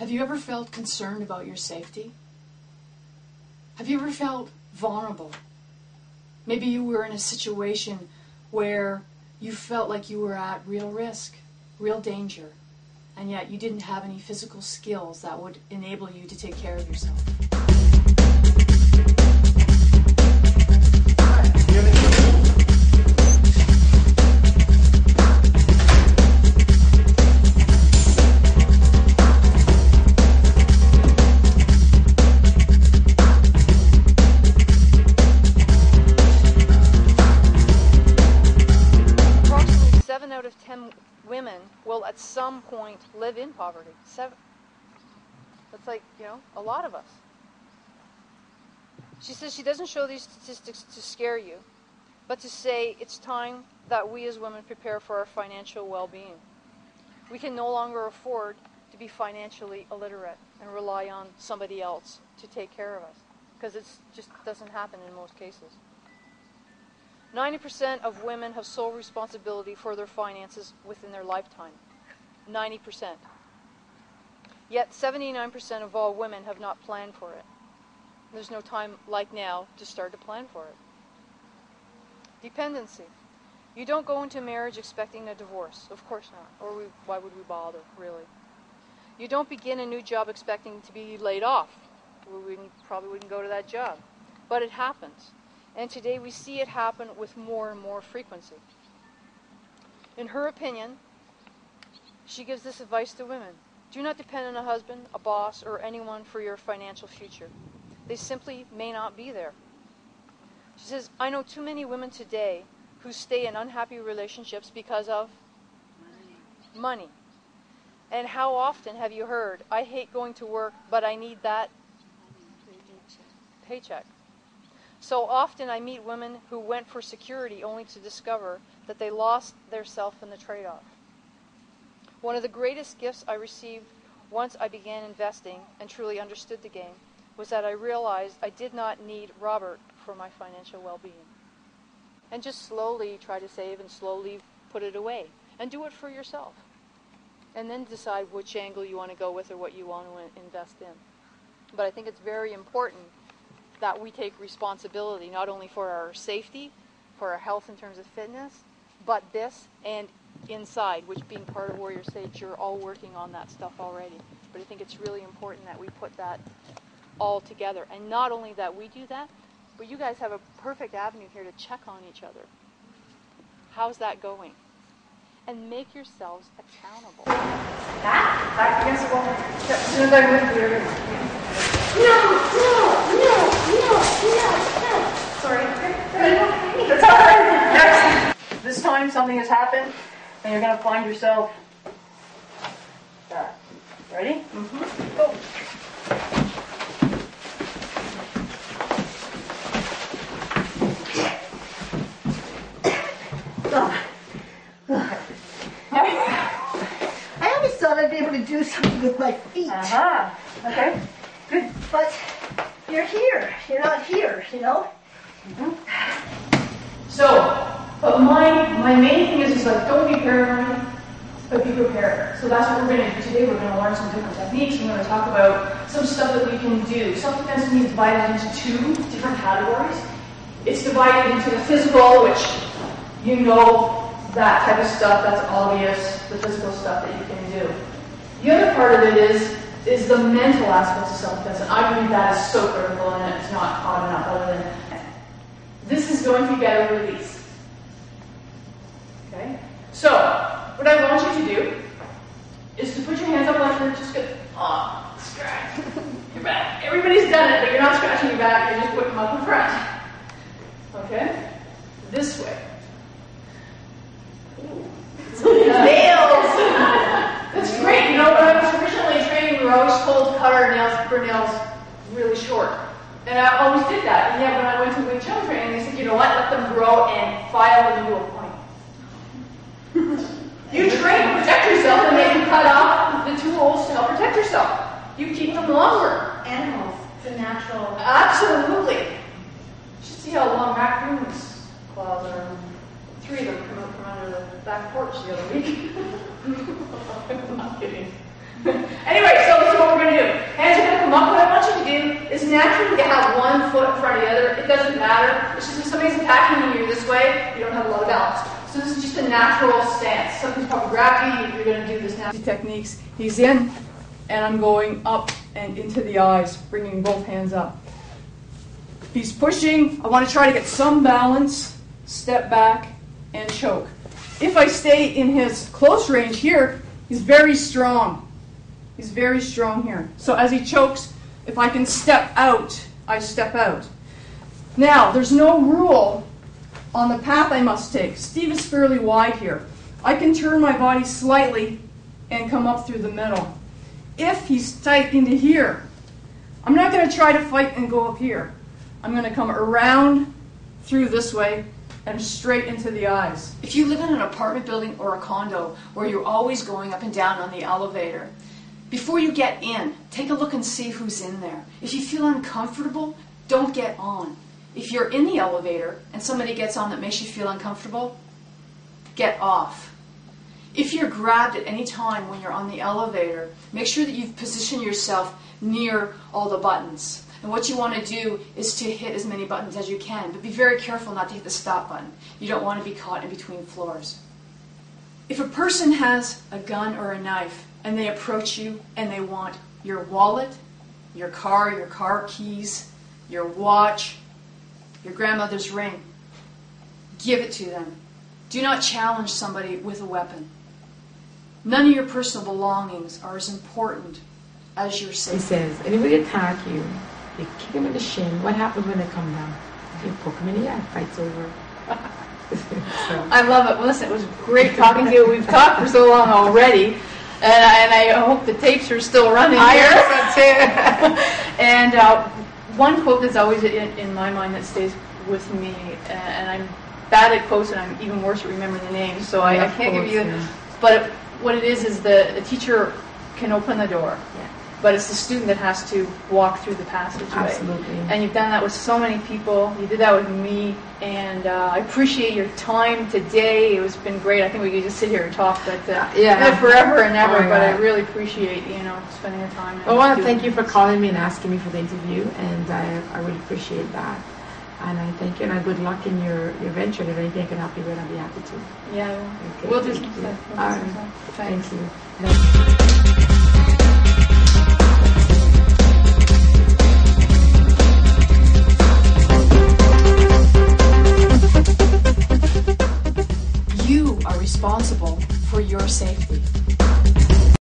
Have you ever felt concerned about your safety? Have you ever felt vulnerable? Maybe you were in a situation where you felt like you were at real risk, real danger, and yet you didn't have any physical skills that would enable you to take care of yourself. Approximately 7 out of 10 women will at some point live in poverty. 7. That's like, a lot of us. She says she doesn't show these statistics to scare you, but to say it's time that we as women prepare for our financial well-being. We can no longer afford to be financially illiterate and rely on somebody else to take care of us, because it just doesn't happen in most cases. 90% of women have sole responsibility for their finances within their lifetime. 90%. Yet 79% of all women have not planned for it. There's no time like now to start to plan for it. Dependency. You don't go into marriage expecting a divorce. Of course not. Or why would we bother, really? You don't begin a new job expecting to be laid off. We probably wouldn't go to that job. But it happens. And today we see it happen with more and more frequency. In her opinion, she gives this advice to women. Do not depend on a husband, a boss, or anyone for your financial future. They simply may not be there. She says, I know too many women today who stay in unhappy relationships because of money. And how often have you heard, I hate going to work, but I need that paycheck. So often I meet women who went for security only to discover that they lost their self in the trade-off. One of the greatest gifts I received once I began investing and truly understood the game was that I realized I did not need Robert for my financial well-being. And just slowly try to save and slowly put it away. And do it for yourself. And then decide which angle you want to go with or what you want to invest in. But I think it's very important that we take responsibility not only for our safety, for our health in terms of fitness, but this and inside, which being part of Warrior Sage, you're all working on that stuff already. But I think it's really important that we put that all together. And not only that we do that, but you guys have a perfect avenue here to check on each other. How's that going? And make yourselves accountable. Back against the wall. As soon as I move here. No. Sorry. That's all right. Next. This time something has happened, and you're going to find yourself back. Ready? Mm-hmm. Go. I always thought I'd be able to do something with my feet. Okay. Good. But you're here. You're not here, Mm-hmm. So, but my main thing is like, don't be paranoid, but be prepared. So that's what we're going to do today. We're going to learn some different techniques. We're going to talk about some stuff that we can do. Self-defense is divided into 2 different categories. It's divided into the physical, which that type of stuff, that's obvious, the physical stuff that you can do. The other part of it is the mental aspects of self-defense, and I believe that is so critical, and it's not odd enough other than this is going to get a release. Okay? So, what I want you to do is to put your hands up like you're just going to scratch your back. Everybody's done it, but you're not scratching your back, you're just putting them up in front. Okay? This way. Nails! That's great. When I was originally training, we were always told to cut our nails, keep our nails really short. And I always did that. And yet when I went to Wing Chun training, they said, you know what, let them grow and file them into a point. You train to protect yourself, and then you cut off the tools to help protect yourself. You keep them longer. Animals. It's a natural. Absolutely. You should see how long raccoons' claws are. 3 of them come up from under the back porch the other week. I'm not kidding. Anyway, so this is what we're going we're going to do. Hands are going to come up. What I want you to do is naturally have one foot in front of the other. It doesn't matter. It's just if somebody's attacking you this way, you don't have a lot of balance. So this is just a natural stance. Something's probably grabbing you. You're going to do this now. Techniques. He's in, and I'm going up and into the eyes, bringing both hands up. If he's pushing, I want to try to get some balance, step back, and choke. If I stay in his close range here, he's very strong. He's very strong here. So as he chokes, if I can step out, I step out. Now, there's no rule on the path I must take. Steve is fairly wide here. I can turn my body slightly and come up through the middle. If he's tight into here, I'm not going to try to fight and go up here. I'm going to come around through this way and straight into the eyes. If you live in an apartment building or a condo where you're always going up and down on the elevator, before you get in, take a look and see who's in there. If you feel uncomfortable, don't get on. If you're in the elevator and somebody gets on that makes you feel uncomfortable, get off. If you're grabbed at any time when you're on the elevator, make sure that you've positioned yourself near all the buttons. And what you want to do is to hit as many buttons as you can, but be very careful not to hit the stop button. You don't want to be caught in between floors. If a person has a gun or a knife and they approach you and they want your wallet, your car keys, your watch, your grandmother's ring, give it to them. Do not challenge somebody with a weapon. None of your personal belongings are as important as your safety. He says, anybody attack you, you kick him in the shin. What happens when they come down? You poke him in the eye, fight's over. So. I love it. Well, listen, it was great talking to you. We've talked for so long already, and I hope the tapes are still running here. And one quote that's always in my mind that stays with me, and I'm bad at quotes, and I'm even worse at remembering the names, so I can't give you. Yeah. But what it is the teacher can open the door. Yeah. But it's the student that has to walk through the passageway. Absolutely. And you've done that with so many people. You did that with me. And I appreciate your time today. It's been great. I think we could just sit here and talk but forever and ever. But I really appreciate, spending the time. Well, I want to thank you for calling me and asking me for the interview. And I really appreciate that. And I thank you. And good luck in your venture. If anything I can help you with, I'll be happy to. Yeah. Okay. We'll do some stuff. All right. Thank you. You are responsible for your safety.